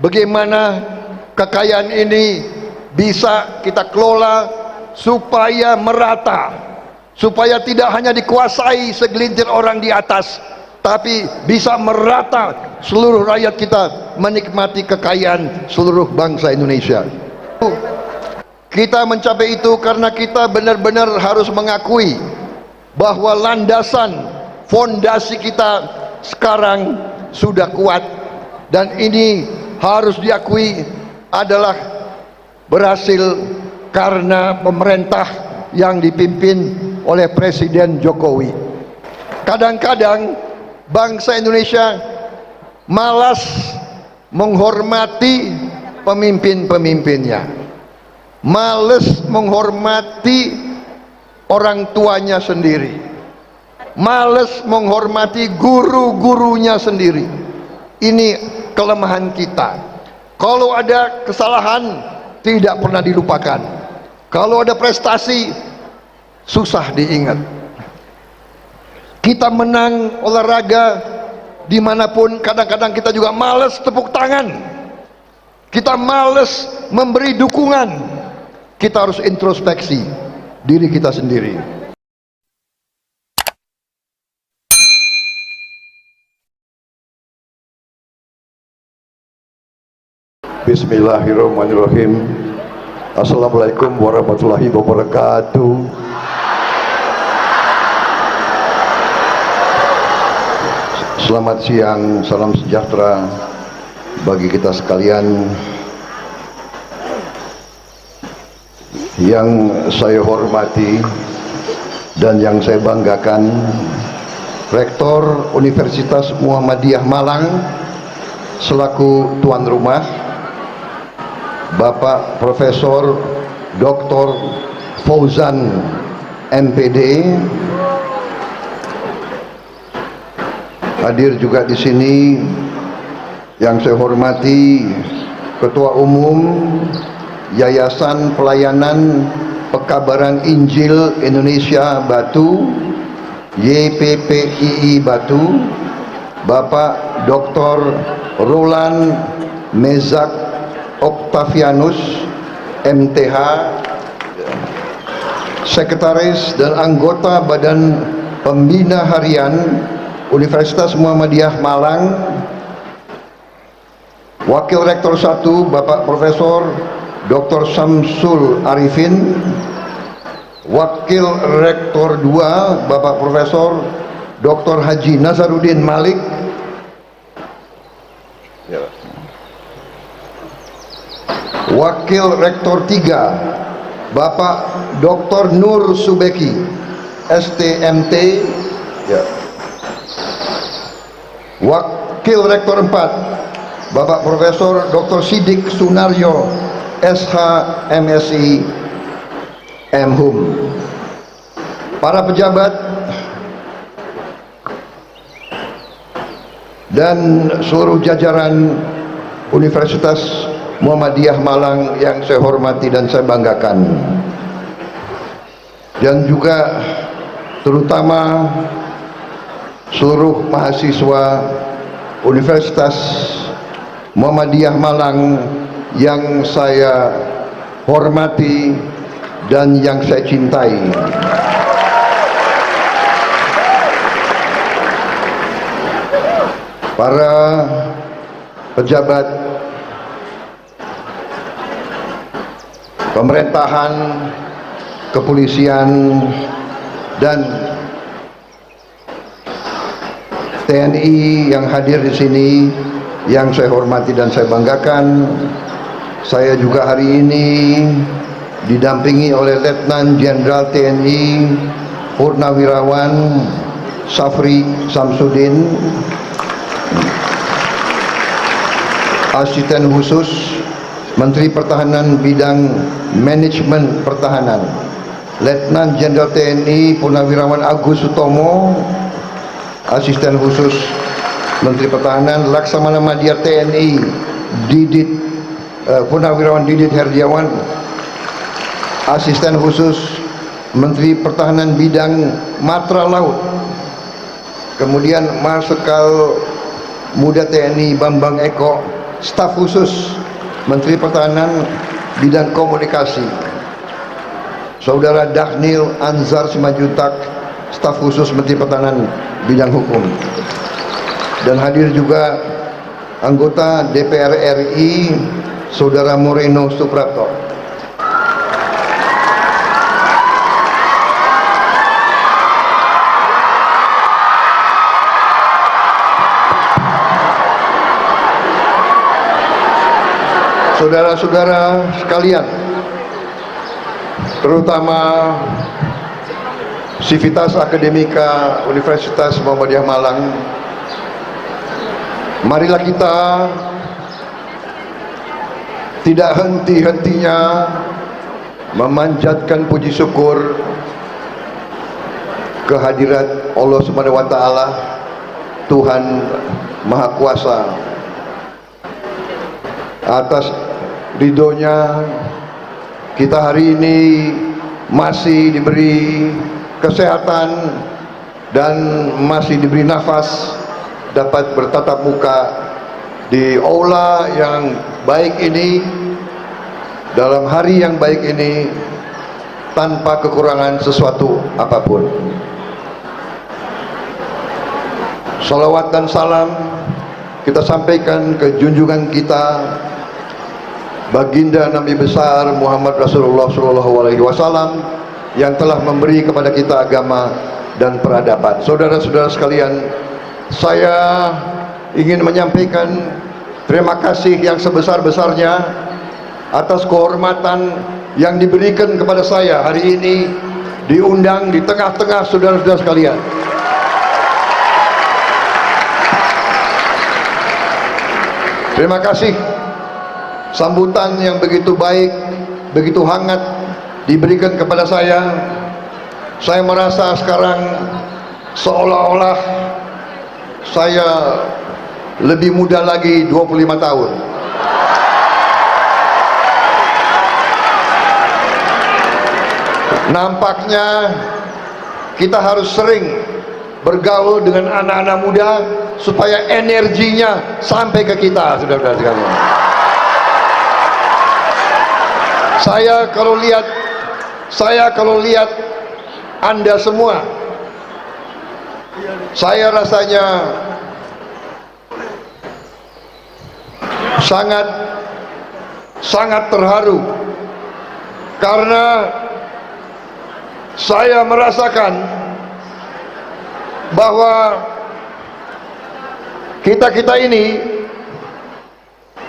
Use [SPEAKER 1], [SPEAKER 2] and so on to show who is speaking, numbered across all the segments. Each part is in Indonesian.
[SPEAKER 1] bagaimana kekayaan ini bisa kita kelola supaya merata, supaya tidak hanya dikuasai segelintir orang di atas, tapi bisa merata seluruh rakyat kita menikmati kekayaan seluruh bangsa Indonesia. Kita mencapai itu karena kita benar-benar harus mengakui bahwa landasan fondasi kita sekarang sudah kuat, dan ini harus diakui adalah berhasil karena pemerintah yang dipimpin oleh Presiden Jokowi. Kadang-kadang bangsa Indonesia malas menghormati pemimpin-pemimpinnya, malas menghormati orang tuanya sendiri, malas menghormati guru-gurunya sendiri. Ini kelemahan kita. Kalau ada kesalahan tidak pernah dilupakan, kalau ada prestasi susah diingat. Kita menang olahraga dimanapun, kadang-kadang kita juga malas tepuk tangan, kita malas memberi dukungan. Kita harus introspeksi diri kita sendiri. Bismillahirrahmanirrahim. Assalamualaikum warahmatullahi wabarakatuh. Selamat siang, salam sejahtera bagi kita sekalian. Yang saya hormati dan yang saya banggakan, Rektor Universitas Muhammadiyah Malang selaku tuan rumah, Bapak Profesor Dr. Fauzan MPD. Hadir juga di sini yang saya hormati Ketua Umum Yayasan Pelayanan Pekabaran Injil Indonesia Batu, YPPII Batu, Bapak Dr. Roland Mezak Octavianus MTH, Sekretaris dan anggota Badan Pembina Harian Universitas Muhammadiyah Malang, Wakil Rektor 1 Bapak Profesor Dr. Samsul Arifin, Wakil Rektor 2 Bapak Profesor Dr. Haji Nazaruddin Malik, Wakil Rektor 3 Bapak Dr. Nur Subeki STMT, Wakil Rektor 4 Bapak Profesor Dr. Sidik Sunaryo SH MSI MHum, para pejabat dan seluruh jajaran Universitas Muhammadiyah Malang yang saya hormati dan saya banggakan, dan juga terutama seluruh mahasiswa Universitas Muhammadiyah Malang yang saya hormati dan yang saya cintai. Para pejabat pemerintahan, kepolisian, dan TNI yang hadir di sini yang saya hormati dan saya banggakan. Saya juga hari ini didampingi oleh Letnan Jenderal TNI Purnawirawan Safri Samsudin, Asisten Khusus Menteri Pertahanan Bidang Manajemen Pertahanan, Letnan Jenderal TNI Purnawirawan Agus Sutomo, Asisten Khusus Menteri Pertahanan, Laksamana Madya TNI Didit Purnawirawan Didit Herdiawan, Asisten Khusus Menteri Pertahanan Bidang Matra Laut, kemudian Marsikal Muda TNI Bambang Eko, staf khusus Menteri Pertahanan bidang komunikasi, Saudara Dhanil Anzar Simanjuntak, staf khusus Menteri Pertahanan bidang hukum, dan hadir juga anggota DPR RI Saudara Moreno Suprapto. Saudara-saudara sekalian, terutama Sivitas Akademika Universitas Muhammadiyah Malang, marilah kita tidak henti-hentinya memanjatkan puji syukur kehadirat Allah Subhanahu wa taala, Tuhan Maha Kuasa, atas ridhonya kita hari ini masih diberi kesehatan dan masih diberi nafas dapat bertatap muka di aula yang baik ini, dalam hari yang baik ini, tanpa kekurangan sesuatu apapun. Salawat dan salam kita sampaikan ke junjungan kita Baginda Nabi besar Muhammad Rasulullah SAW yang telah memberi kepada kita agama dan peradaban. Saudara-saudara sekalian, saya ingin menyampaikan terima kasih yang sebesar-besarnya atas kehormatan yang diberikan kepada saya hari ini diundang di tengah-tengah saudara-saudara sekalian. Terima kasih sambutan yang begitu baik, begitu hangat diberikan kepada saya. Saya merasa sekarang seolah-olah saya lebih muda lagi 25 tahun. Nampaknya kita harus sering bergaul dengan anak-anak muda supaya energinya sampai ke kita, saudara-saudara sekalian. Saya kalau lihat Anda semua, saya rasanya sangat terharu karena saya merasakan bahwa kita ini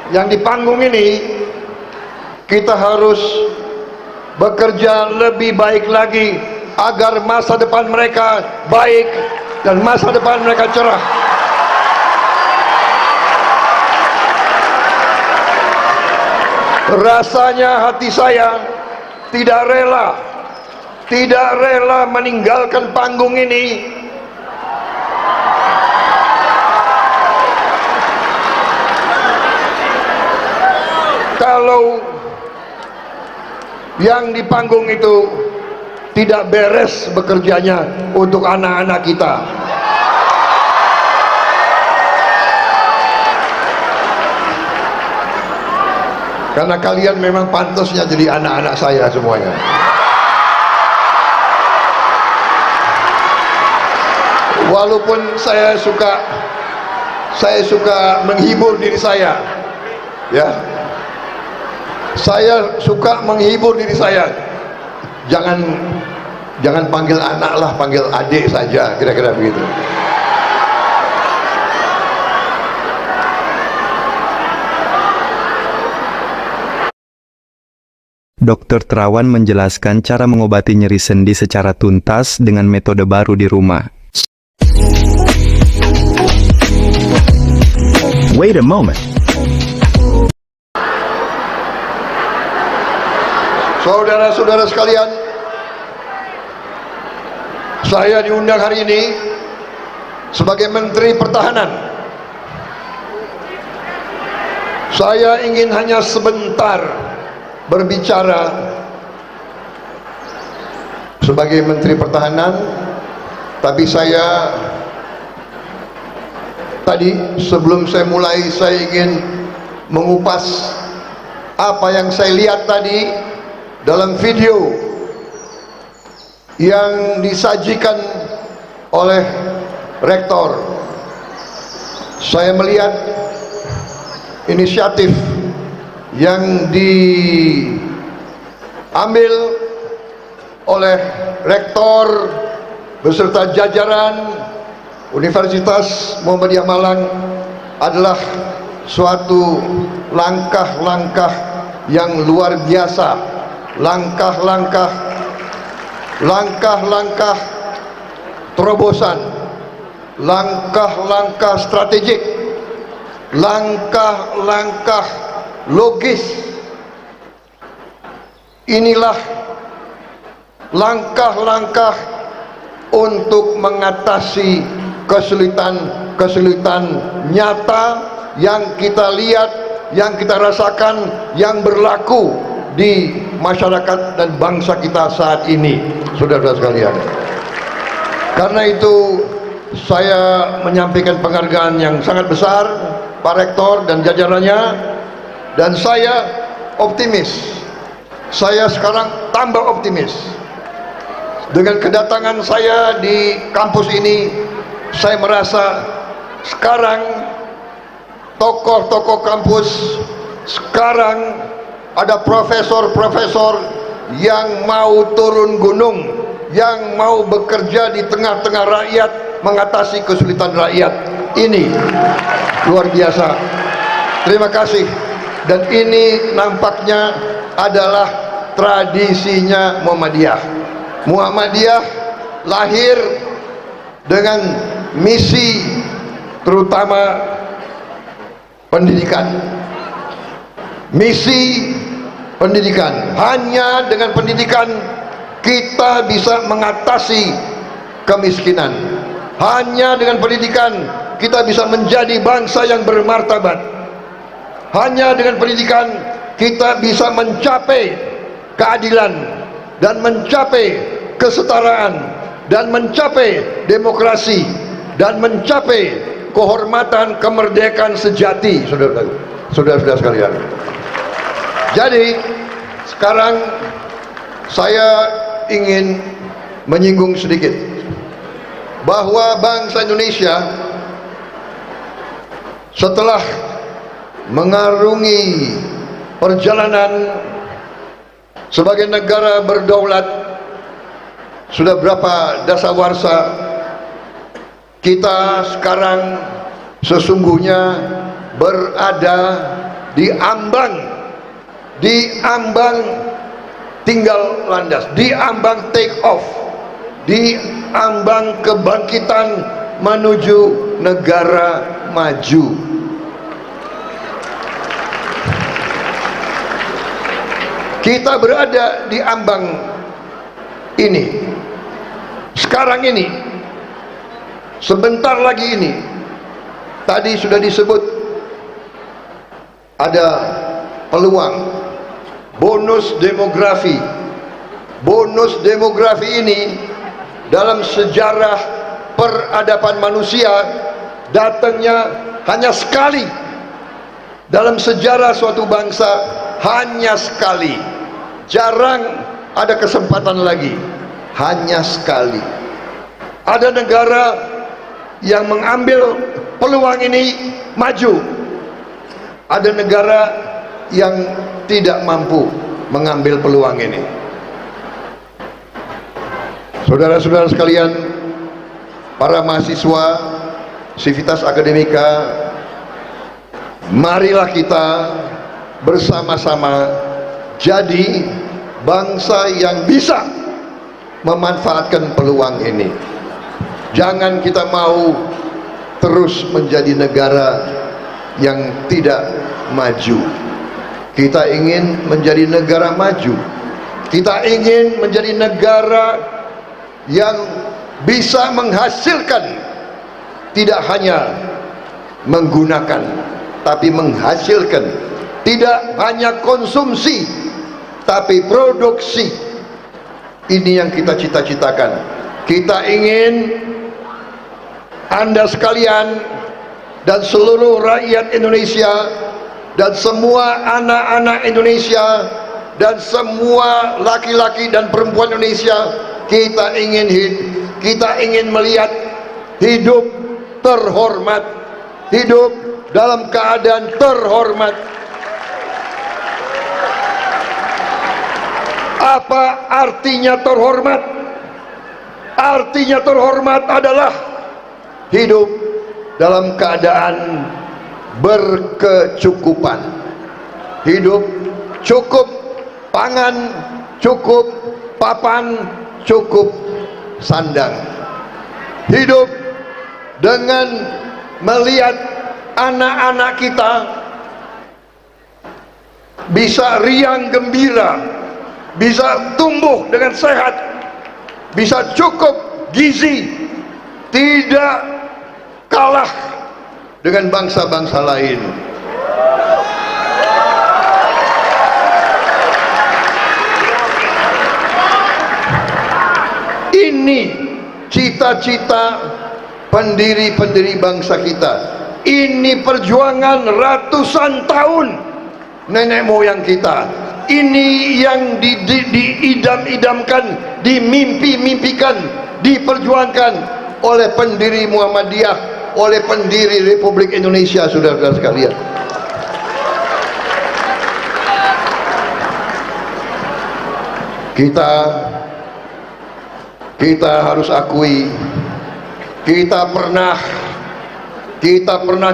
[SPEAKER 1] yang di panggung ini, kita harus bekerja lebih baik lagi agar masa depan mereka baik dan masa depan mereka cerah. Rasanya hati saya tidak rela meninggalkan panggung ini kalau yang di panggung itu tidak beres bekerjanya untuk anak-anak kita. Karena kalian memang pantasnya jadi anak-anak saya semuanya. Walaupun saya suka menghibur diri saya, ya. Saya suka menghibur diri saya. Jangan panggil anak lah, panggil adik saja, kira-kira begitu.
[SPEAKER 2] Dr. Terawan menjelaskan cara mengobati nyeri sendi secara tuntas dengan metode baru di rumah.
[SPEAKER 3] Wait a moment.
[SPEAKER 1] Saudara-saudara sekalian, saya diundang hari ini sebagai Menteri Pertahanan. Saya ingin hanya sebentar berbicara sebagai Menteri Pertahanan, tapi tadi sebelum saya mulai, saya ingin mengupas apa yang saya lihat tadi dalam video yang disajikan oleh rektor. Saya melihat inisiatif yang diambil oleh rektor beserta jajaran Universitas Muhammadiyah Malang adalah suatu langkah-langkah yang luar biasa, langkah-langkah terobosan, langkah-langkah strategik, langkah-langkah logis. Inilah langkah-langkah untuk mengatasi kesulitan-kesulitan nyata yang kita lihat, yang kita rasakan, yang berlaku di masyarakat dan bangsa kita saat ini, saudara-saudara sekalian. Karena itu saya menyampaikan penghargaan yang sangat besar Pak Rektor dan jajarannya, dan saya optimis. Saya sekarang tambah optimis dengan kedatangan saya di kampus ini. Saya merasa sekarang tokoh-tokoh kampus sekarang ada profesor-profesor yang mau turun gunung, yang mau bekerja di tengah-tengah rakyat, mengatasi kesulitan rakyat. Ini luar biasa. Terima kasih. Dan ini nampaknya adalah tradisinya Muhammadiyah. Muhammadiyah lahir dengan misi terutama pendidikan. Misi pendidikan. Hanya dengan pendidikan kita bisa mengatasi kemiskinan. Hanya dengan pendidikan kita bisa menjadi bangsa yang bermartabat. Hanya dengan pendidikan kita bisa mencapai keadilan dan mencapai kesetaraan dan mencapai demokrasi dan mencapai kehormatan kemerdekaan sejati, saudara-saudara sekalian. Jadi sekarang saya ingin menyinggung sedikit bahwa bangsa Indonesia setelah mengarungi perjalanan sebagai negara berdaulat sudah berapa dasawarsa, kita sekarang sesungguhnya berada di ambang tinggal landas, di ambang take off, di ambang kebangkitan menuju negara maju. Kita berada di ambang ini sekarang ini, sebentar lagi ini. Tadi sudah disebut ada peluang bonus demografi. Bonus demografi ini dalam sejarah peradaban manusia datangnya hanya sekali. Dalam sejarah suatu bangsa hanya sekali. Jarang ada kesempatan lagi. Hanya sekali. Ada negara yang mengambil peluang ini maju. Ada negara yang tidak mampu mengambil peluang ini. Saudara-saudara sekalian, para mahasiswa Civitas Akademika, marilah kita bersama-sama jadi bangsa yang bisa memanfaatkan peluang ini. Jangan kita mau terus menjadi negara yang tidak maju. Kita ingin menjadi negara maju. Kita ingin menjadi negara yang bisa menghasilkan, tidak hanya menggunakan, tapi menghasilkan. Tidak hanya konsumsi, tapi produksi. Ini yang kita cita-citakan. Kita ingin Anda sekalian dan seluruh rakyat Indonesia dan semua anak-anak Indonesia dan semua laki-laki dan perempuan Indonesia, kita ingin melihat hidup terhormat, hidup dalam keadaan terhormat. Apa artinya terhormat? Artinya terhormat adalah hidup dalam keadaan berkecukupan, hidup cukup pangan, cukup papan, cukup sandang, hidup dengan melihat anak-anak kita bisa riang gembira, bisa tumbuh dengan sehat, bisa cukup gizi, tidak kalah dengan bangsa-bangsa lain. Ini cita-cita pendiri-pendiri bangsa kita. Ini perjuangan ratusan tahun nenek moyang kita. Ini yang diidam-idamkan, dimimpi-mimpikan, diperjuangkan oleh pendiri Muhammadiyah, oleh pendiri Republik Indonesia, saudara-saudara sekalian. Kita harus akui, kita pernah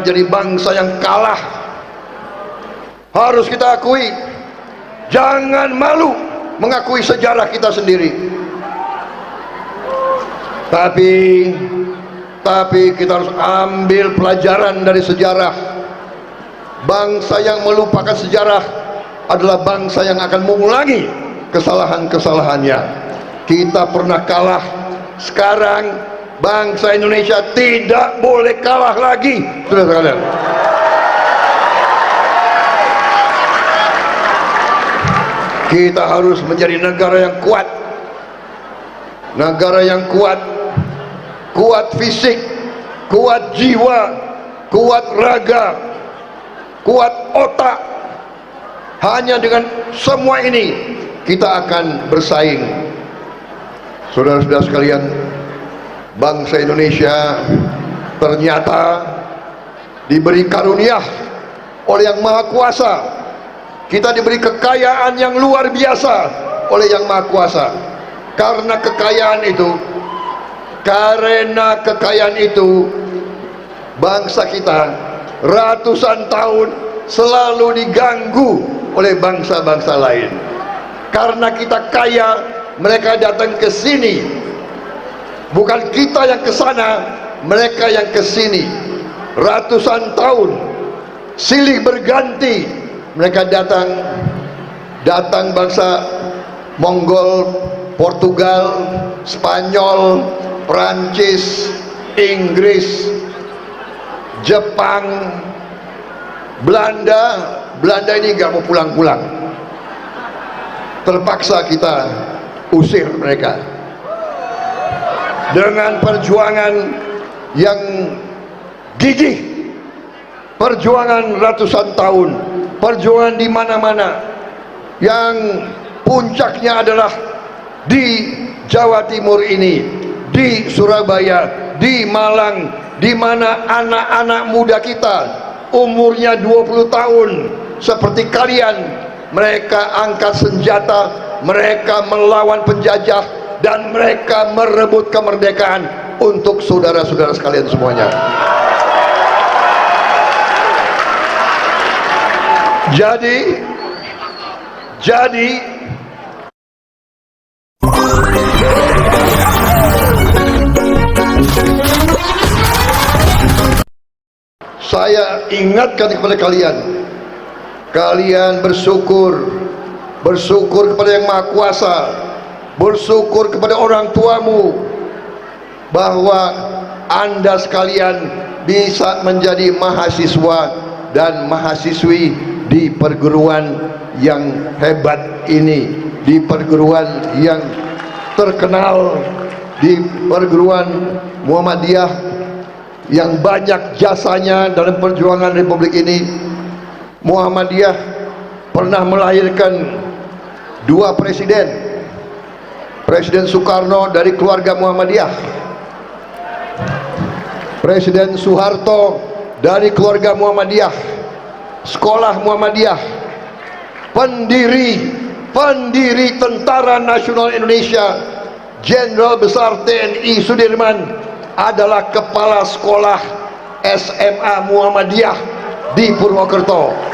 [SPEAKER 1] jadi bangsa yang kalah. Harus kita akui. Jangan malu mengakui sejarah kita sendiri. Tapi kita harus ambil pelajaran dari sejarah. Bangsa yang melupakan sejarah adalah bangsa yang akan mengulangi kesalahan-kesalahannya. Kita pernah kalah. Sekarang bangsa Indonesia tidak boleh kalah lagi, saudara-saudara. Kita harus menjadi negara yang kuat, negara yang kuat, kuat fisik, kuat jiwa, kuat raga, kuat otak. Hanya dengan semua ini kita akan bersaing. Saudara-saudara sekalian, bangsa Indonesia ternyata diberi karunia oleh Yang Maha Kuasa. Kita diberi kekayaan yang luar biasa oleh Yang Maha Kuasa. Karena kekayaan itu bangsa kita ratusan tahun selalu diganggu oleh bangsa-bangsa lain. Karena kita kaya, mereka datang ke sini. Bukan kita yang ke sana, mereka yang ke sini. Ratusan tahun silih berganti. Mereka datang bangsa Mongol, Portugal, Spanyol, Perancis, Inggris, Jepang, Belanda ini gak mau pulang-pulang. Terpaksa kita usir mereka. Dengan perjuangan yang gigih, perjuangan ratusan tahun, perjuangan di mana-mana, yang puncaknya adalah di Jawa Timur ini, di Surabaya, di Malang, di mana anak-anak muda kita umurnya 20 tahun seperti kalian, mereka angkat senjata, mereka melawan penjajah, dan mereka merebut kemerdekaan untuk saudara-saudara sekalian semuanya. Jadi saya ingatkan kepada kalian bersyukur kepada Yang Maha Kuasa, bersyukur kepada orang tuamu bahwa Anda sekalian bisa menjadi mahasiswa dan mahasiswi di perguruan yang hebat ini, di perguruan yang terkenal, di perguruan Muhammadiyah yang banyak jasanya dalam perjuangan Republik ini. Muhammadiyah pernah melahirkan dua presiden. Presiden Soekarno dari keluarga Muhammadiyah, Presiden Soeharto dari keluarga Muhammadiyah, sekolah Muhammadiyah, pendiri Tentara Nasional Indonesia Jenderal Besar TNI Sudirman adalah kepala sekolah SMA Muhammadiyah di Purwokerto.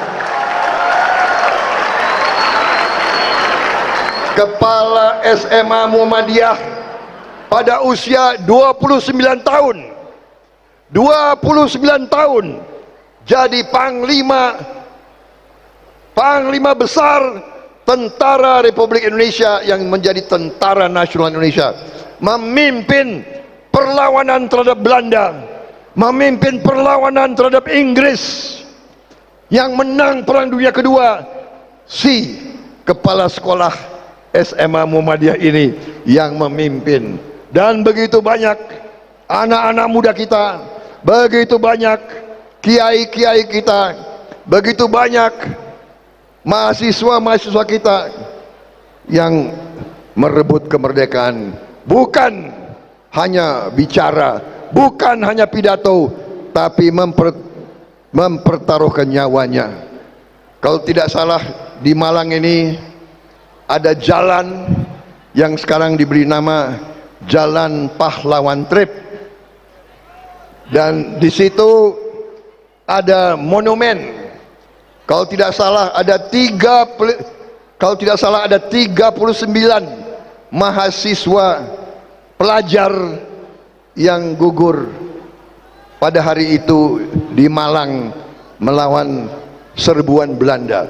[SPEAKER 1] Kepala SMA Muhammadiyah pada usia 29 tahun 29 tahun jadi Panglima besar Tentara Republik Indonesia yang menjadi Tentara Nasional Indonesia, memimpin perlawanan terhadap Belanda, memimpin perlawanan terhadap Inggris, yang menang Perang Dunia Kedua. Si kepala sekolah SMA Muhammadiyah ini yang memimpin. Dan begitu banyak anak-anak muda kita, begitu banyak kiai-kiai kita, begitu banyak mahasiswa-mahasiswa kita yang merebut kemerdekaan, bukan hanya bicara, bukan hanya pidato, tapi mempertaruhkan nyawanya. Kalau tidak salah, di Malang ini ada jalan yang sekarang diberi nama Jalan Pahlawan Trip, dan di situ ada monumen. Kalau tidak salah ada 39 mahasiswa pelajar yang gugur pada hari itu di Malang melawan serbuan Belanda.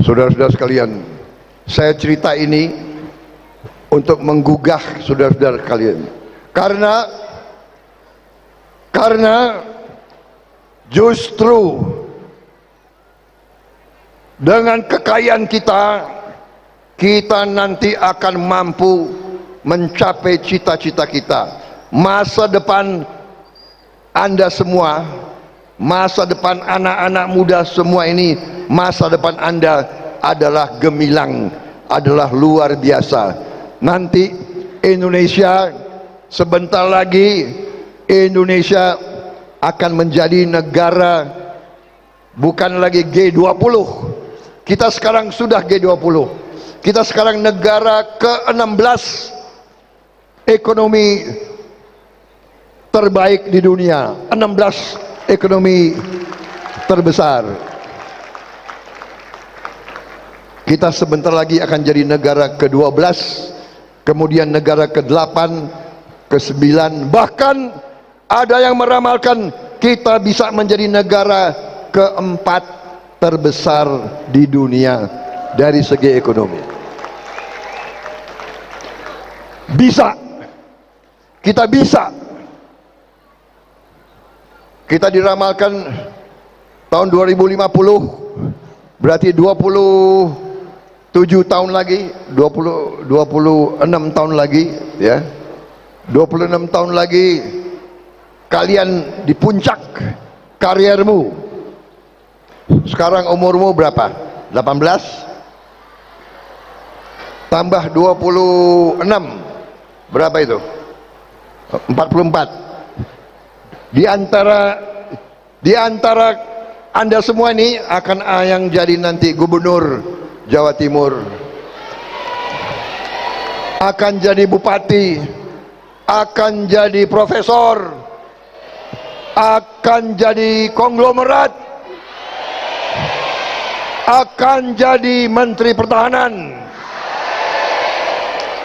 [SPEAKER 1] Saudara-saudara sekalian, saya cerita ini untuk menggugah saudara-saudara kalian, karena justru dengan kekayaan kita nanti akan mampu mencapai cita-cita kita. Masa depan Anda semua, masa depan anak-anak muda semua ini, masa depan Anda adalah gemilang, adalah luar biasa. Nanti Indonesia, sebentar lagi Indonesia akan menjadi negara bukan lagi G20. Kita sekarang sudah G20. Kita sekarang negara ke-16 ekonomi terbaik di dunia, 16 ekonomi terbesar. Kita sebentar lagi akan jadi negara ke-12, kemudian negara ke-8, ke-9, bahkan ada yang meramalkan kita bisa menjadi negara ke-4 terbesar di dunia dari segi ekonomi. Bisa, kita bisa. Kita diramalkan tahun 2050, berarti 27 tahun lagi, 26 tahun lagi, ya, 26 tahun lagi kalian di puncak kariermu. Sekarang umurmu berapa? 18 tambah 26, berapa itu? 44. Di antara Anda semua ini akan yang jadi nanti gubernur Jawa Timur, akan jadi bupati, akan jadi profesor, akan jadi konglomerat, akan jadi menteri pertahanan,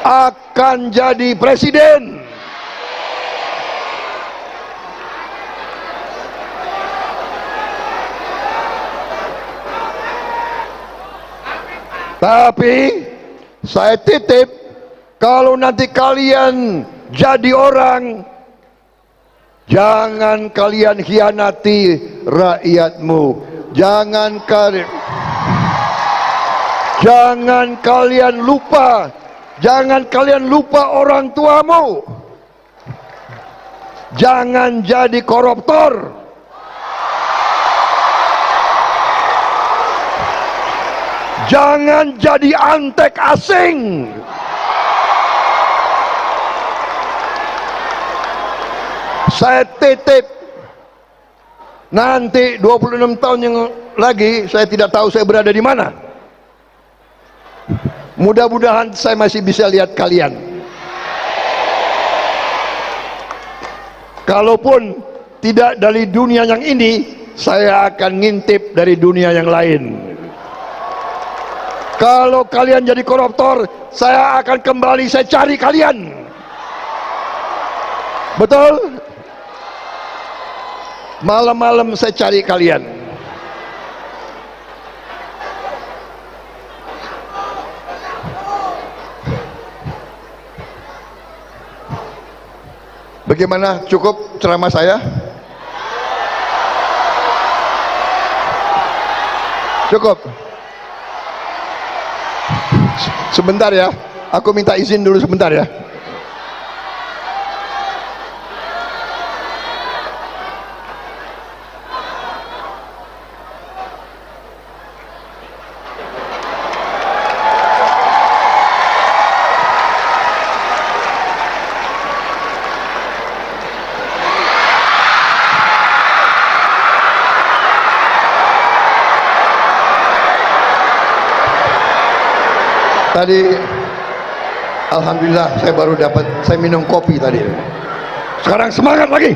[SPEAKER 1] akan jadi presiden. Tapi saya titip, kalau nanti kalian jadi orang, jangan kalian khianati rakyatmu. Jangan kalian lupa, jangan kalian lupa orang tuamu. Jangan jadi koruptor. Jangan jadi antek asing. Saya titip, nanti 26 tahun yang lagi saya tidak tahu saya berada di mana. Mudah-mudahan saya masih bisa lihat kalian. Kalaupun tidak dari dunia yang ini, saya akan ngintip dari dunia yang lain. Kalau kalian jadi koruptor, saya akan kembali, saya cari kalian. Betul? Malam-malam saya cari kalian. Bagaimana, cukup ceramah saya? Cukup. Sebentar ya, aku minta izin dulu sebentar ya. Tadi alhamdulillah saya baru dapat, saya minum kopi tadi. Sekarang semangat lagi.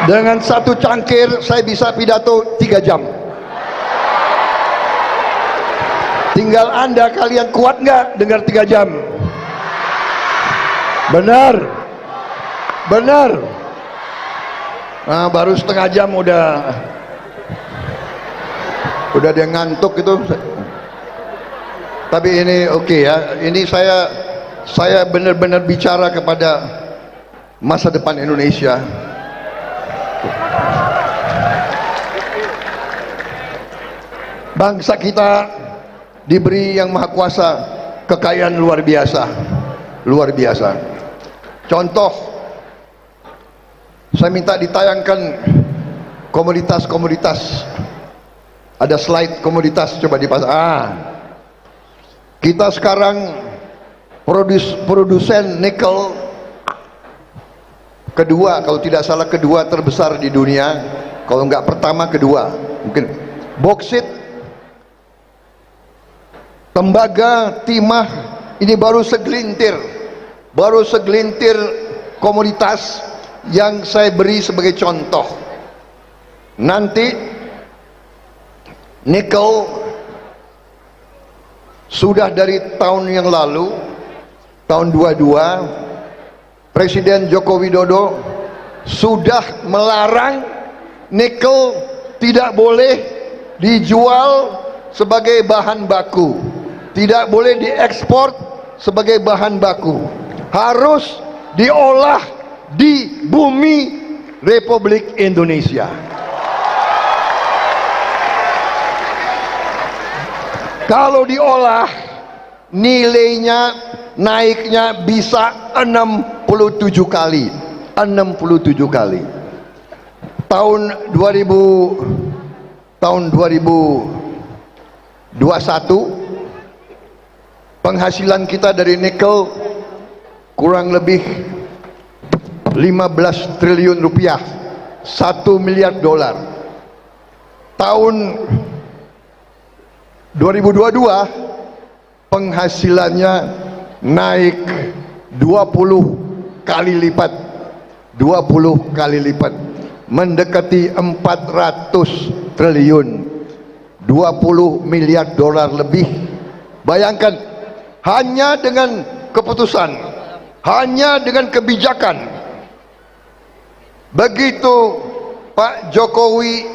[SPEAKER 1] Dengan satu cangkir saya bisa pidato 3 jam. Tinggal Anda, kalian kuat nggak dengar 3 jam? Benar. Benar. Nah, baru setengah jam udah dia ngantuk itu. Tapi ini oke ya, ini saya benar-benar bicara kepada masa depan Indonesia. Bangsa kita diberi yang maha kuasa kekayaan luar biasa, luar biasa. Contoh, saya minta ditayangkan komoditas-komoditas. Ada slide komoditas, coba dipasang. Kita sekarang produsen nikel kedua, kalau tidak salah kedua terbesar di dunia. Kalau nggak pertama, kedua mungkin. Boksit, tembaga, timah, ini baru segelintir komoditas yang saya beri sebagai contoh. Nanti nikel sudah dari tahun yang lalu, tahun 22, Presiden Joko Widodo sudah melarang nikel tidak boleh dijual sebagai bahan baku, tidak boleh diekspor sebagai bahan baku, harus diolah di bumi Republik Indonesia. Kalau diolah, nilainya naiknya bisa 67 kali. 67 kali. Tahun 2021 penghasilan kita dari nikel kurang lebih 15 triliun rupiah, 1 miliar dolar. Tahun 2022 penghasilannya naik 20 kali lipat, 20 kali lipat, mendekati 400 triliun, 20 miliar dolar lebih. Bayangkan, hanya dengan keputusan, hanya dengan kebijakan. Begitu Pak Jokowi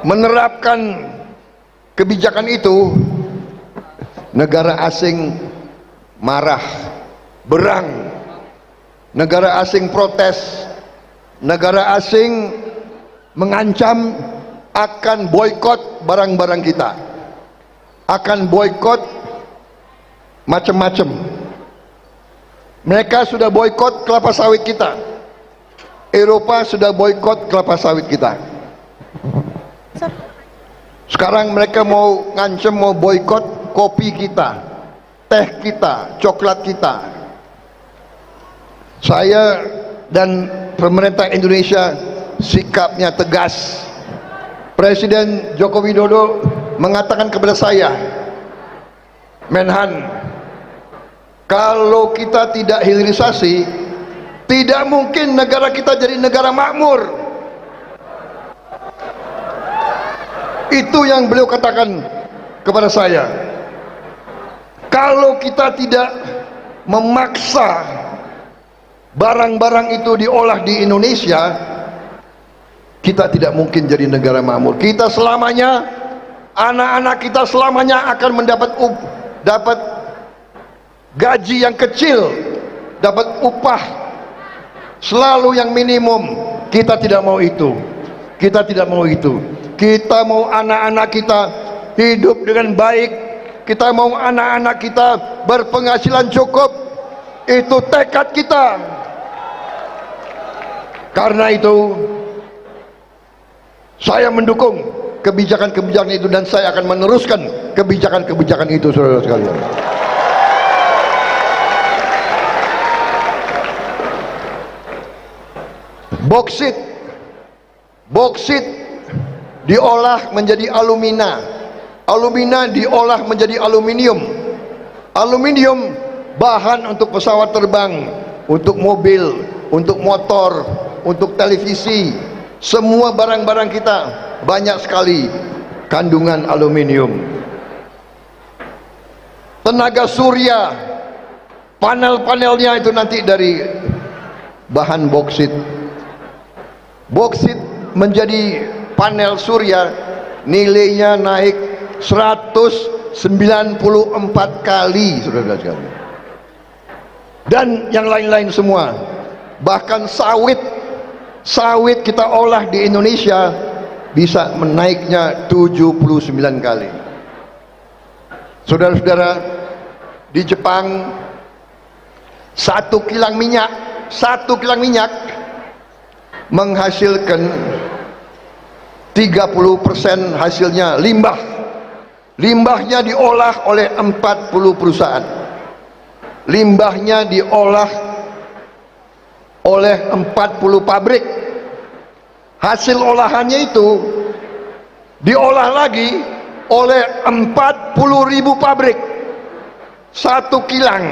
[SPEAKER 1] menerapkan kebijakan itu, negara asing marah, berang, negara asing protes, negara asing mengancam akan boikot barang-barang kita, akan boikot macam-macam. Mereka sudah boikot kelapa sawit kita, Eropa sudah boikot kelapa sawit kita. Sekarang mereka mau ngancem, mau boykot kopi kita, teh kita, coklat kita. Saya dan pemerintah Indonesia sikapnya tegas. Presiden Joko Widodo mengatakan kepada saya, Menhan, kalau kita tidak hilirisasi, tidak mungkin negara kita jadi negara makmur. Itu yang beliau katakan kepada saya. Kalau kita tidak memaksa barang-barang itu diolah di Indonesia, kita tidak mungkin jadi negara makmur. Kita selamanya, anak-anak kita selamanya akan dapat gaji yang kecil, dapat upah selalu yang minimum. Kita tidak mau itu. Kita tidak mau itu. Kita mau anak-anak kita hidup dengan baik. Kita mau anak-anak kita berpenghasilan cukup. Itu tekad kita. Karena itu saya mendukung kebijakan-kebijakan itu, dan saya akan meneruskan kebijakan-kebijakan itu, saudara sekalian. Boksit diolah menjadi alumina, alumina diolah menjadi aluminium, aluminium bahan untuk pesawat terbang, untuk mobil, untuk motor, untuk televisi. Semua barang-barang kita banyak sekali kandungan aluminium. Tenaga surya, panel-panelnya itu nanti dari bahan boksit. Boksit menjadi panel surya nilainya naik 194 kali, saudara sekalian. Dan yang lain-lain semua. Bahkan sawit kita olah di Indonesia bisa menaiknya 79 kali. Saudara-saudara, di Jepang satu kilang minyak menghasilkan 30% hasilnya limbah. Limbahnya diolah oleh 40 perusahaan. Limbahnya diolah oleh 40 pabrik. Hasil olahannya itu diolah lagi oleh 40.000 pabrik. Satu kilang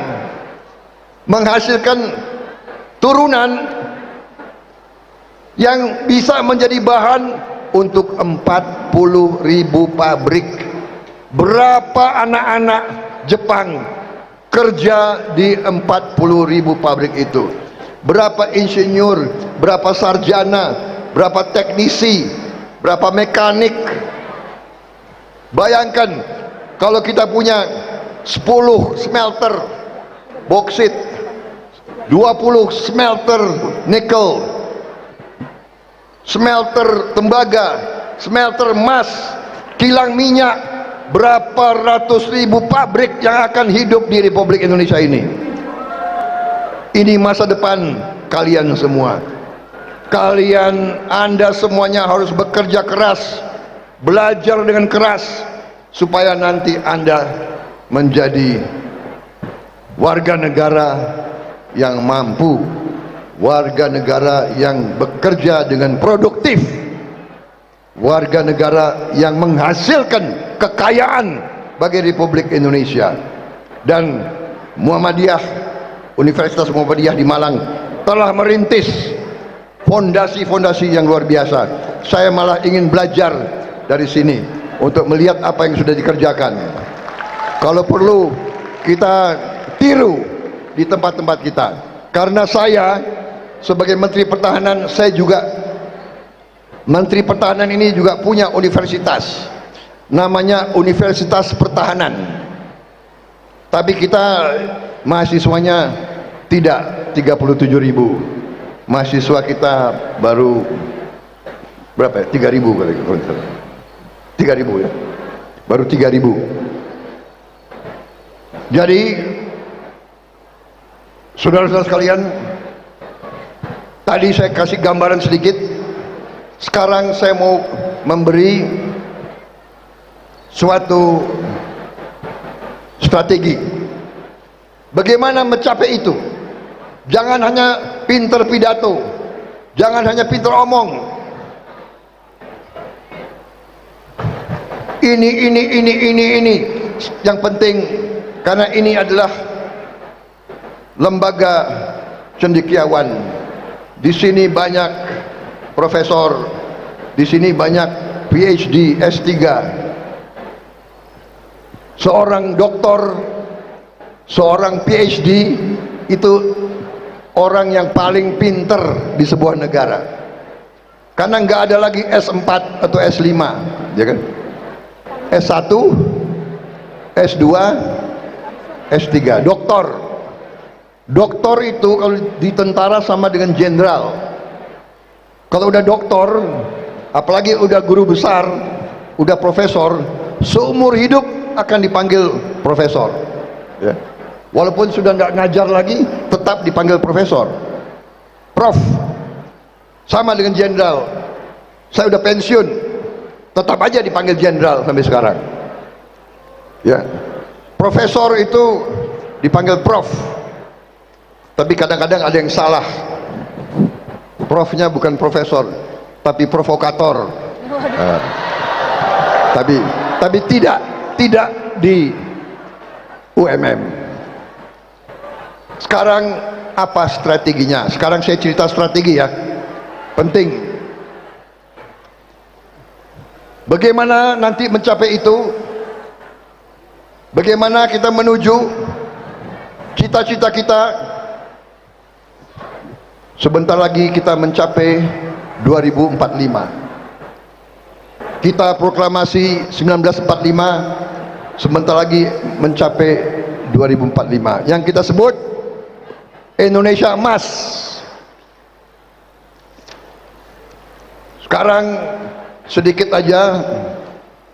[SPEAKER 1] menghasilkan turunan yang bisa menjadi bahan untuk 40.000 pabrik. Berapa anak-anak Jepang kerja di 40.000 pabrik itu? Berapa insinyur, berapa sarjana, berapa teknisi, berapa mekanik? Bayangkan kalau kita punya 10 smelter boksit, 20 smelter nikel, smelter tembaga, smelter emas, kilang minyak, berapa ratus ribu pabrik yang akan hidup di Republik Indonesia ini. Ini masa depan kalian semua. Anda semuanya harus bekerja keras, belajar dengan keras, supaya nanti Anda menjadi warga negara yang mampu, warga negara yang bekerja dengan produktif, warga negara yang menghasilkan kekayaan bagi Republik Indonesia. Dan Muhammadiyah, Universitas Muhammadiyah di Malang telah merintis fondasi-fondasi yang luar biasa. Saya malah ingin belajar dari sini untuk melihat apa yang sudah dikerjakan. Kalau perlu kita tiru di tempat-tempat kita. Karena saya sebagai Menteri Pertahanan, saya juga Menteri Pertahanan ini juga punya universitas, namanya Universitas Pertahanan. Tapi kita mahasiswanya tidak 37.000. Mahasiswa kita baru berapa ya? 3.000 kali. 3.000 ya. Baru 3.000. Jadi saudara-saudara sekalian, tadi saya kasih gambaran sedikit. Sekarang saya mau memberi suatu strategi bagaimana mencapai itu. Jangan hanya pinter pidato, jangan hanya pinter omong. Ini yang penting, karena ini adalah lembaga cendekiawan. Di sini banyak profesor, di sini banyak PhD, S3. Seorang doktor, seorang PhD itu orang yang paling pinter di sebuah negara, karena nggak ada lagi S4 atau S5, ya kan? S1, S2, S3. Doktor itu kalau di tentara sama dengan jenderal. Kalau udah doktor, apalagi udah guru besar, udah profesor, seumur hidup akan dipanggil profesor, ya. Walaupun sudah nggak ngajar lagi, tetap dipanggil profesor, prof. Sama dengan jenderal. Saya udah pensiun, tetap aja dipanggil jenderal sampai sekarang, ya. Profesor itu dipanggil prof, tapi kadang-kadang ada yang salah. Profnya bukan profesor, tapi provokator. Tapi tidak di UMM. Sekarang apa strateginya? Sekarang saya cerita strategi, ya, penting. Bagaimana nanti mencapai itu? Bagaimana kita menuju cita-cita kita? Sebentar lagi kita mencapai 2045. Kita proklamasi 1945, sebentar lagi mencapai 2045. Yang kita sebut Indonesia Emas. Sekarang sedikit aja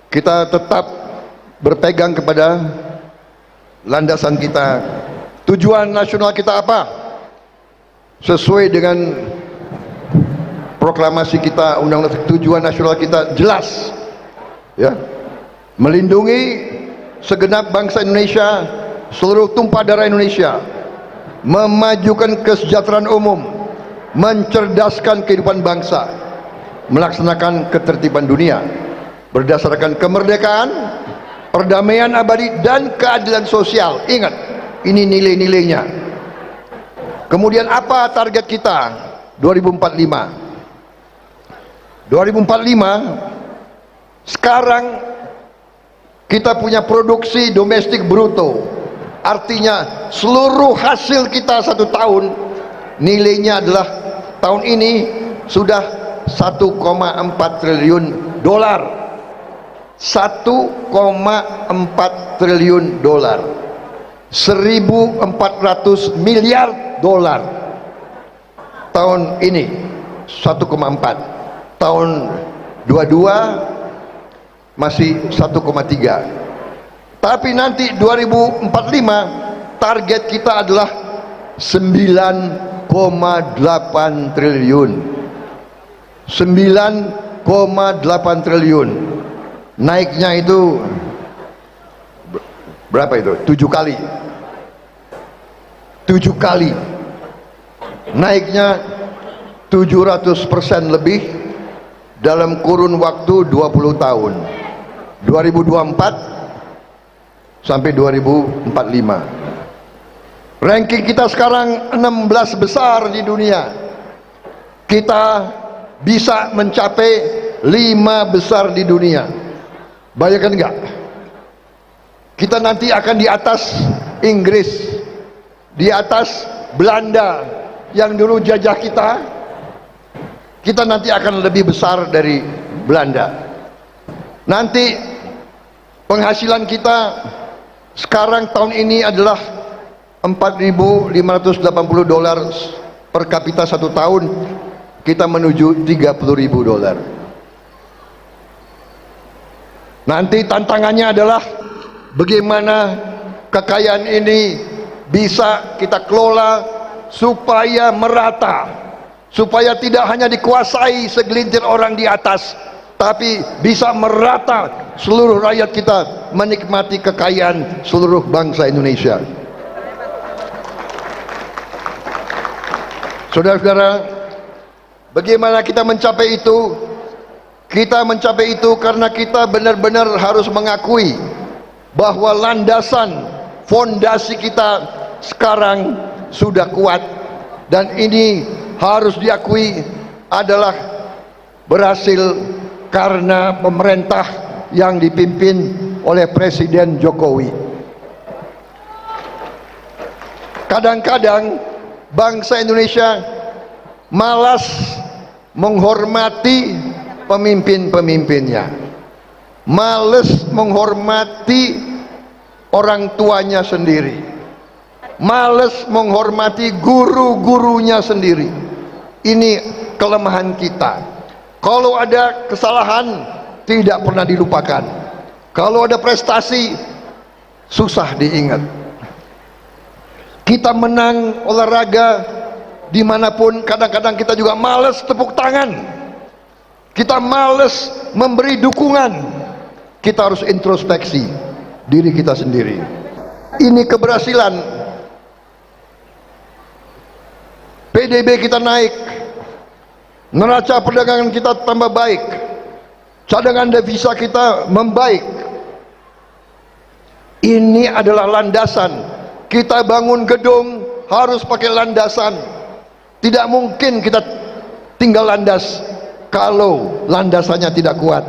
[SPEAKER 1] kita tetap berpegang kepada landasan kita. Tujuan nasional kita apa? Sesuai dengan proklamasi kita, undang-undang, tujuan nasional kita jelas, ya. Melindungi segenap bangsa Indonesia, seluruh tumpah darah Indonesia, memajukan kesejahteraan umum, mencerdaskan kehidupan bangsa, melaksanakan ketertiban dunia berdasarkan kemerdekaan, perdamaian abadi, dan keadilan sosial. Ingat, ini nilai-nilainya. Kemudian apa target kita 2045? 2045 sekarang kita punya produksi domestik bruto, artinya seluruh hasil kita satu tahun nilainya adalah tahun ini sudah 1,4 triliun dolar. 1,4 triliun dolar, 1.400 miliar dolar tahun ini. 1,4. Tahun 22 masih 1,3. Tapi nanti 2045 target kita adalah 9,8 triliun. 9,8 triliun. Naiknya itu berapa itu? 7 kali. 7 kali. Naiknya 700% lebih dalam kurun waktu 20 tahun. 2024 sampai 2045. Ranking kita sekarang 16 besar di dunia. Kita bisa mencapai 5 besar di dunia. Bayangkan enggak? Kita nanti akan di atas Inggris, di atas Belanda yang dulu jajah kita. Kita nanti akan lebih besar dari Belanda. Nanti penghasilan kita sekarang tahun ini adalah 4.580 dolar per kapita satu tahun. Kita menuju 30.000 dolar. Nanti tantangannya adalah bagaimana kekayaan ini bisa kita kelola supaya merata, supaya tidak hanya dikuasai segelintir orang di atas, tapi bisa merata seluruh rakyat kita menikmati kekayaan seluruh bangsa Indonesia. Saudara-saudara, bagaimana kita mencapai itu? Kita mencapai itu karena kita benar-benar harus mengakui bahwa landasan fondasi kita sekarang sudah kuat, dan ini harus diakui adalah berhasil karena pemerintah yang dipimpin oleh Presiden Jokowi. Kadang-kadang bangsa Indonesia malas menghormati pemimpin-pemimpinnya, malas menghormati orang tuanya sendiri, malas menghormati guru-gurunya sendiri. Ini kelemahan kita. Kalau ada kesalahan tidak pernah dilupakan, kalau ada prestasi susah diingat. Kita menang olahraga dimanapun, kadang-kadang kita juga malas tepuk tangan, kita malas memberi dukungan. Kita harus introspeksi diri kita sendiri. Ini keberhasilan. PDB kita naik, neraca perdagangan kita tambah baik, cadangan devisa kita membaik. Ini adalah landasan. Kita bangun gedung harus pakai landasan. Tidak mungkin kita tinggal landas kalau landasannya tidak kuat.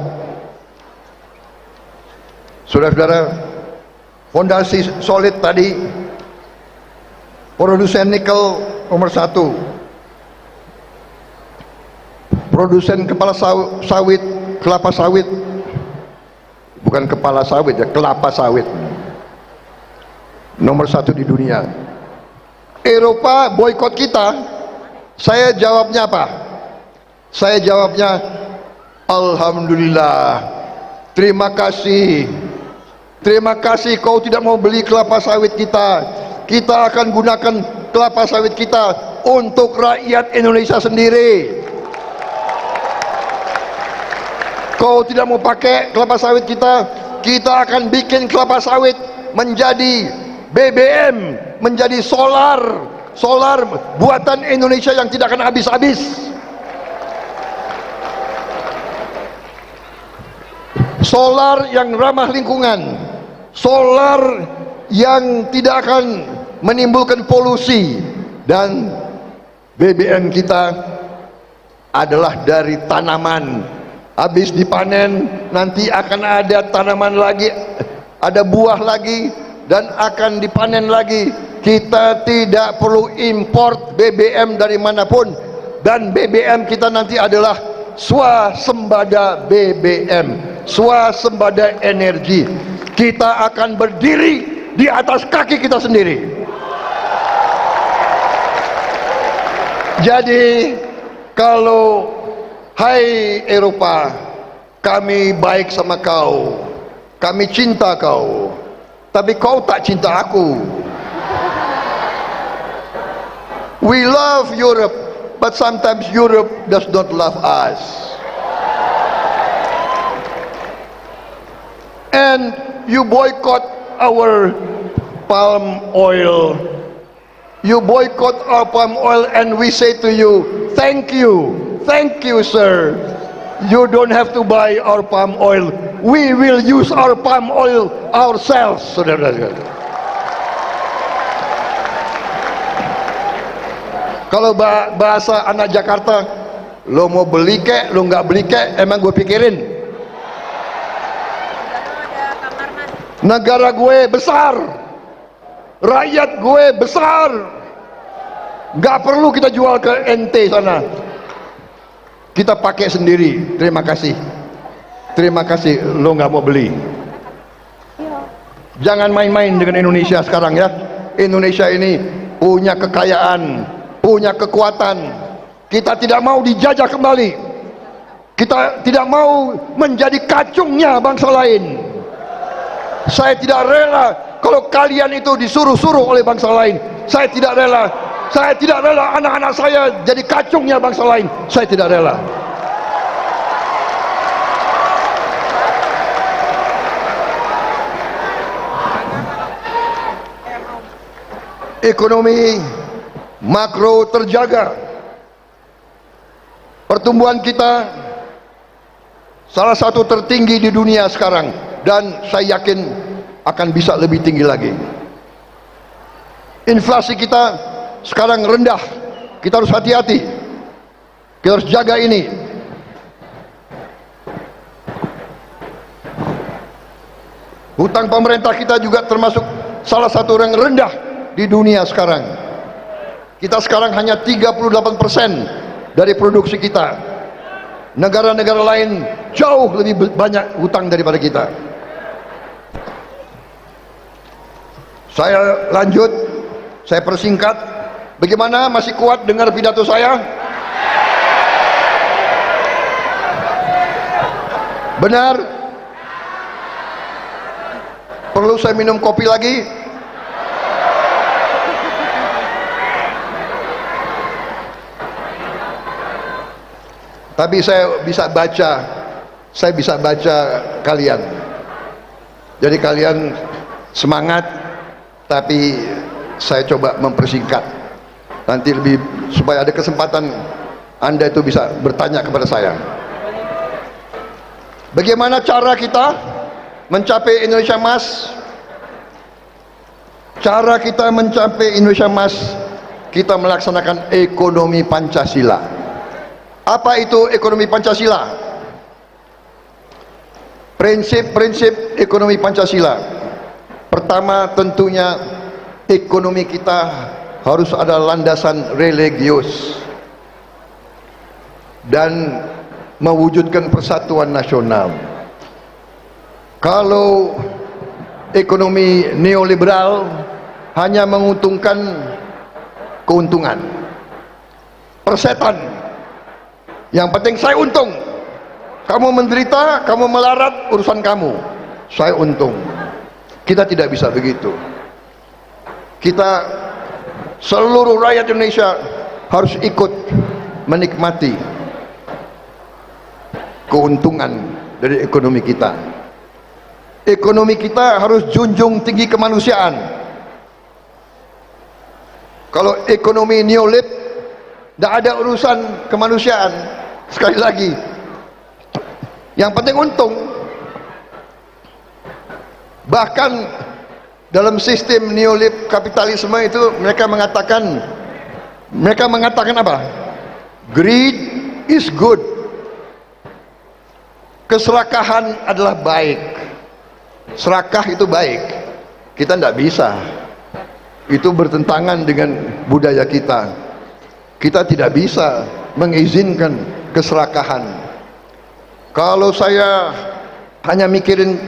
[SPEAKER 1] Saudara-saudara, fondasi solid tadi, produsen nikel nomor 1, produsen sawit, kelapa sawit, bukan kepala sawit ya, kelapa sawit, nomor 1 di dunia. Eropa boikot kita. Saya jawabnya apa? Saya jawabnya alhamdulillah, terima kasih, terima kasih kau tidak mau beli kelapa sawit kita. Kita akan gunakan kelapa sawit kita untuk rakyat Indonesia sendiri. Kau tidak mau pakai kelapa sawit kita, kita akan bikin kelapa sawit menjadi BBM, menjadi solar buatan Indonesia yang tidak akan habis-habis. Solar yang ramah lingkungan, solar yang tidak akan menimbulkan polusi, dan BBM kita adalah dari tanaman. Habis dipanen nanti akan ada tanaman lagi, ada buah lagi, dan akan dipanen lagi. Kita tidak perlu import BBM dari manapun, dan BBM kita nanti adalah swasembada BBM, swasembada energi. Kita akan berdiri di atas kaki kita sendiri. Jadi kalau hai Eropa, kami baik sama kau, kami cinta kau, tapi kau tak cinta aku. We love Europe, but sometimes Europe does not love us. And you boycott our palm oil. You boycott our palm oil, and we say to you, thank you, sir. You don't have to buy our palm oil. We will use our palm oil ourselves, saudara-saudara. Kalau bahasa anak Jakarta, lo mau beli kek, lo nggak beli kek, emang gue pikirin. Negara gue besar, rakyat gue besar, nggak perlu kita jual ke NT sana, kita pakai sendiri. Terima kasih, lo nggak mau beli. Jangan main-main dengan Indonesia sekarang ya. Indonesia ini punya kekayaan, punya kekuatan. Kita tidak mau dijajah kembali. Kita tidak mau menjadi kacungnya bangsa lain. Saya tidak rela kalau kalian itu disuruh-suruh oleh bangsa lain. Saya tidak rela Saya tidak rela anak-anak saya jadi kacungnya bangsa lain. Saya tidak rela. Ekonomi makro terjaga. Pertumbuhan kita salah satu tertinggi di dunia sekarang, dan saya yakin akan bisa lebih tinggi lagi. Inflasi kita sekarang rendah. Kita harus hati-hati. Kita harus jaga ini. Hutang pemerintah kita juga termasuk salah satu yang rendah di dunia sekarang. Kita sekarang hanya 38% dari produksi kita. Negara-negara lain jauh lebih banyak hutang daripada kita. Saya lanjut, saya persingkat. Bagaimana, masih kuat dengar pidato saya? Benar? Perlu saya minum kopi lagi? Tapi saya bisa baca kalian. Jadi kalian semangat, tapi saya coba mempersingkat. Nanti lebih supaya ada kesempatan Anda itu bisa bertanya kepada saya. Bagaimana cara kita mencapai Indonesia Emas? Cara kita mencapai Indonesia Emas, kita melaksanakan ekonomi Pancasila. Apa itu ekonomi Pancasila? Prinsip-prinsip ekonomi Pancasila. Pertama, tentunya ekonomi kita harus ada landasan religius dan mewujudkan persatuan nasional. Kalau ekonomi neoliberal hanya menguntungkan keuntungan, persetan, yang penting saya untung, kamu menderita, kamu melarat, urusan kamu, saya untung. Kita tidak bisa begitu. Kita, seluruh rakyat Indonesia harus ikut menikmati keuntungan dari ekonomi kita. Ekonomi kita harus junjung tinggi kemanusiaan. Kalau ekonomi neolib tidak ada urusan kemanusiaan. Sekali lagi, yang penting untung. Bahkan dalam sistem neolib kapitalisme itu mereka mengatakan apa? Greed is good. Keserakahan adalah baik. Serakah itu baik. Kita tidak bisa. Itu bertentangan dengan budaya kita. Kita tidak bisa mengizinkan keserakahan. Kalau saya hanya mikirin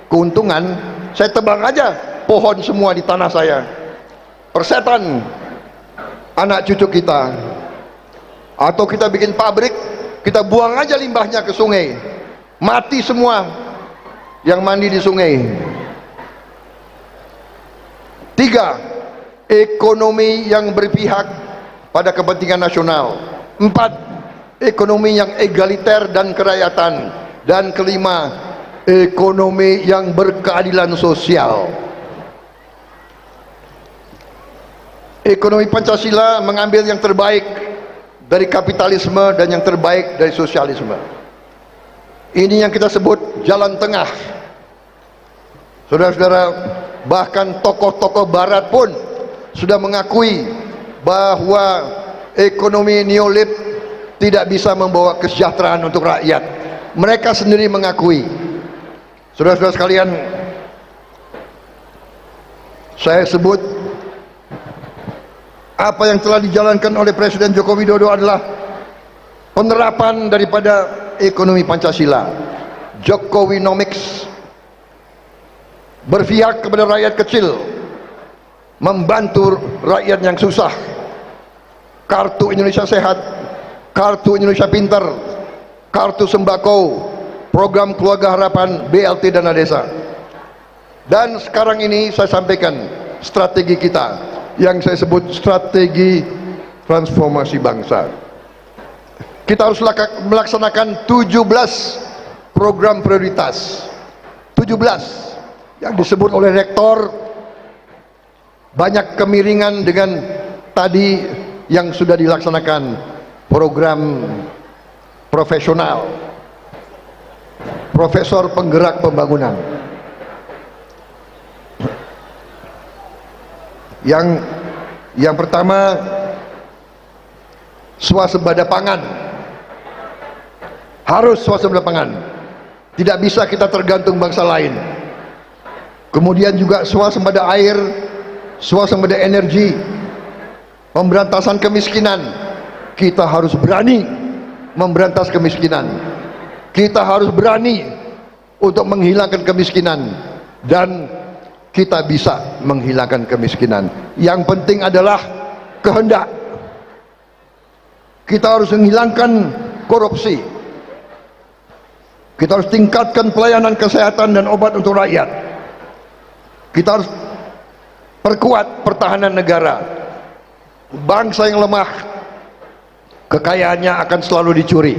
[SPEAKER 1] keuntungan, saya tebang aja pohon semua di tanah saya. Persetan anak cucu kita. Atau kita bikin pabrik, kita buang aja limbahnya ke sungai. Mati semua yang mandi di sungai. 3. Ekonomi yang berpihak pada kepentingan nasional. 4. Ekonomi yang egaliter dan kerakyatan. Dan 5. Ekonomi yang berkeadilan sosial. Ekonomi Pancasila mengambil yang terbaik dari kapitalisme dan yang terbaik dari sosialisme. Ini yang kita sebut jalan tengah. Saudara-saudara, bahkan tokoh-tokoh barat pun sudah mengakui bahwa ekonomi neolib tidak bisa membawa kesejahteraan untuk rakyat. Mereka sendiri mengakui. Saudara-saudara sekalian, saya sebut apa yang telah dijalankan oleh Presiden Joko Widodo adalah penerapan daripada ekonomi Pancasila. Jokowinomics, berpihak kepada rakyat kecil, membantu rakyat yang susah. Kartu Indonesia Sehat, Kartu Indonesia Pintar, Kartu Sembako, Program Keluarga Harapan, BLT Dana Desa. Dan sekarang ini saya sampaikan strategi kita. yang saya sebut strategi transformasi bangsa. Kita harus melaksanakan 17 program prioritas. 17 yang disebut oleh rektor. Banyak kemiringan dengan tadi yang sudah dilaksanakan program profesional, profesor penggerak pembangunan. Yang pertama, swasembada pangan. Harus swasembada pangan. Tidak bisa kita tergantung bangsa lain. Kemudian juga swasembada air, swasembada energi, pemberantasan kemiskinan. Kita harus berani memberantas kemiskinan. Kita harus berani untuk menghilangkan kemiskinan, dan kita bisa menghilangkan kemiskinan. Yang penting adalah kehendak. Kita harus menghilangkan korupsi. Kita harus tingkatkan pelayanan kesehatan dan obat untuk rakyat. Kita harus perkuat pertahanan negara. Bangsa yang lemah, kekayaannya akan selalu dicuri.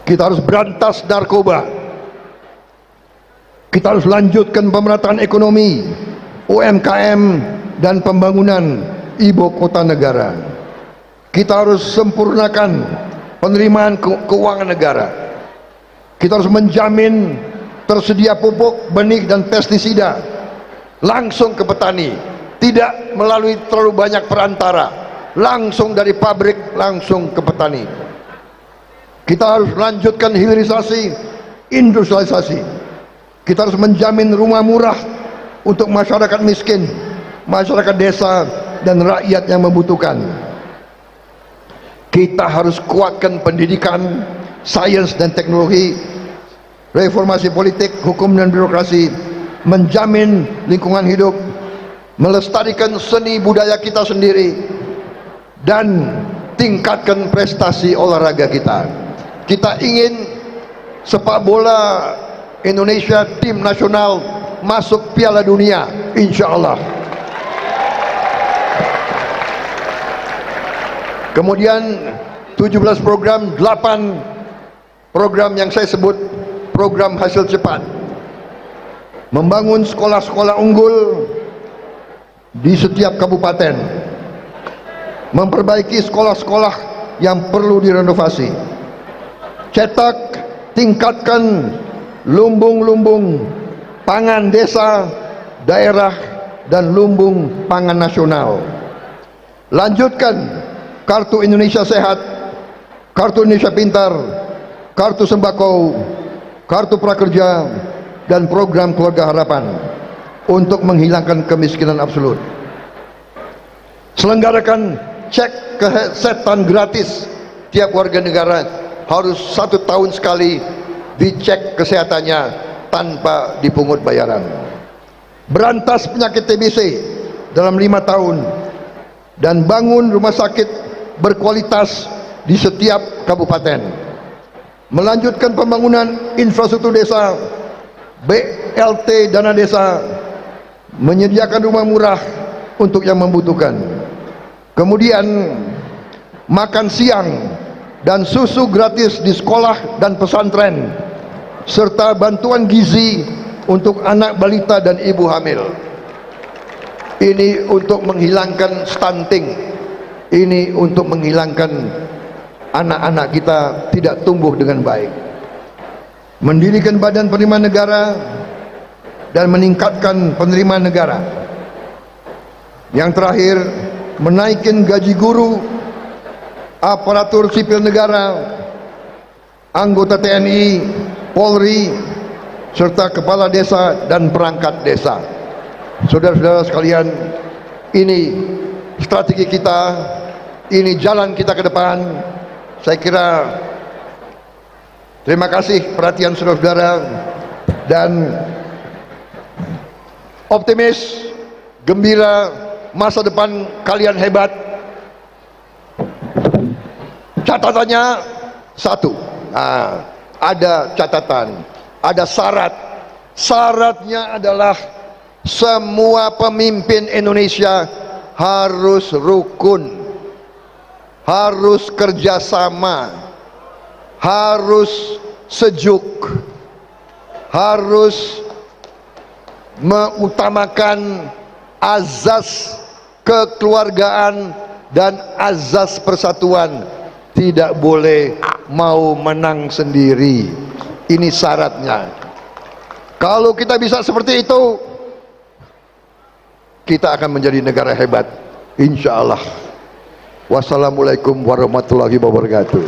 [SPEAKER 1] Kita harus berantas narkoba. Kita harus lanjutkan pemerataan ekonomi, UMKM, dan pembangunan ibu kota negara. Kita harus sempurnakan penerimaan keuangan negara. Kita harus menjamin tersedia pupuk, benih, dan pestisida langsung ke petani, tidak melalui terlalu banyak perantara, langsung dari pabrik langsung ke petani. Kita harus lanjutkan hilirisasi, industrialisasi. Kita harus menjamin rumah murah untuk masyarakat miskin, masyarakat desa, dan rakyat yang membutuhkan. Kita harus kuatkan pendidikan, sains dan teknologi, reformasi politik, hukum dan birokrasi, menjamin lingkungan hidup, melestarikan seni budaya kita sendiri, dan tingkatkan prestasi olahraga kita. Kita ingin sepak bola Indonesia tim nasional masuk Piala Dunia, insya Allah. Kemudian 17 program, 8 program yang saya sebut program hasil cepat. Membangun sekolah-sekolah unggul di setiap kabupaten, memperbaiki sekolah-sekolah yang perlu direnovasi, cetak, tingkatkan lumbung-lumbung pangan desa, daerah, dan lumbung pangan nasional. Lanjutkan Kartu Indonesia Sehat, Kartu Indonesia Pintar, Kartu Sembako, Kartu Prakerja, dan program Keluarga Harapan untuk menghilangkan kemiskinan absolut. Selenggarakan cek kesehatan gratis. Tiap warga negara harus 1 tahun sekali dicek kesehatannya tanpa dipungut bayaran. Berantas penyakit TBC dalam 5 tahun, dan bangun rumah sakit berkualitas di setiap kabupaten. Melanjutkan pembangunan infrastruktur desa, BLT dana desa, menyediakan rumah murah untuk yang membutuhkan. Kemudian makan siang dan susu gratis di sekolah dan pesantren, serta bantuan gizi untuk anak balita dan ibu hamil. Ini untuk menghilangkan stunting, ini untuk menghilangkan anak-anak kita tidak tumbuh dengan baik. Mendirikan badan penerimaan negara dan meningkatkan penerimaan negara. Yang terakhir, menaikkan gaji guru, aparatur sipil negara, anggota TNI, Polri, serta kepala desa dan perangkat desa. Saudara-saudara sekalian, ini strategi kita, ini jalan kita ke depan. Saya kira terima kasih perhatian saudara-saudara, dan optimis, gembira, masa depan kalian hebat. Catatannya satu, ada catatan, ada syarat. Syaratnya adalah semua pemimpin Indonesia harus rukun, harus kerjasama, harus sejuk, harus mengutamakan azas kekeluargaan dan azas persatuan. Tidak boleh mau menang sendiri. Ini syaratnya. Kalau kita bisa seperti itu, kita akan menjadi negara hebat, insya Allah. Wassalamualaikum warahmatullahi wabarakatuh.